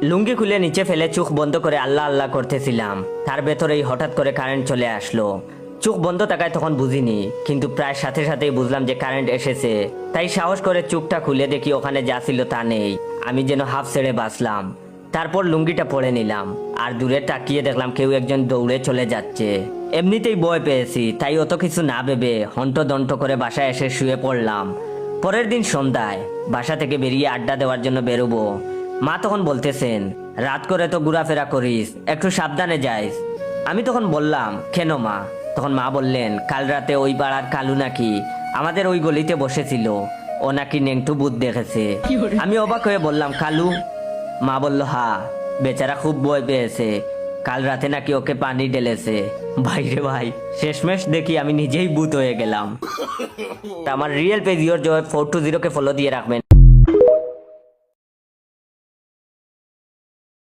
লুঙ্গি খুলে নিচে ফেলে চোখ বন্ধ করে আল্লাহ আল্লাহ করতেছিলাম, তার ভেতরেই হঠাৎ করে কারেন্ট চলে আসলো। চোখ বন্ধ থাকায় তখন বুঝিনি, কিন্তু প্রায় সাথে সাথেই বুঝলাম যে কারেন্ট এসেছে। তাই সাহস করে চোখটা খুলে দেখি ওখানে যা ছিল তা নেই। আমি যেন হাফ ছেড়ে বাঁচলাম। তারপর লুঙ্গিটা পরে নিলাম, আর দূরে তাকিয়ে দেখলাম কেউ একজন দৌড়ে চলে যাচ্ছে। এমনিতেই ভয় পেয়েছি, তাই অত কিছু না ভেবে হন্টদন্ত করে বাসায় এসে শুয়ে পড়লাম। পরের দিন সন্ধ্যায় বাসা থেকে বেরিয়ে আড্ডা দেওয়ার জন্য বেরোবো। মা তখন বলতেছেন, রাত করে তো ঘোরাফেরা করিস, একটু সাবধানে যাইস। আমি তখন বললাম, কেন মা? তখন মা বললেন, কাল রাতে ওই পাড়ার কালু নাকি আমাদের ওই গলিতে বসেছিল, ও নাকি নেংটু ভূত দেখেছে। আমি অবাক হয়ে বললাম, কালু? মা বলল, হা, বেচারা খুব ভয় পেয়েছে, কাল রাতে নাকি ওকে পানি ঢেলেছে। ভাইরে ভাই, শেষমেশ দেখি আমি নিজেই ভূত হয়ে গেলাম। আমার রিয়েল পেজ ইওর জয় 420 কে ফলো দিয়ে রাখবেন।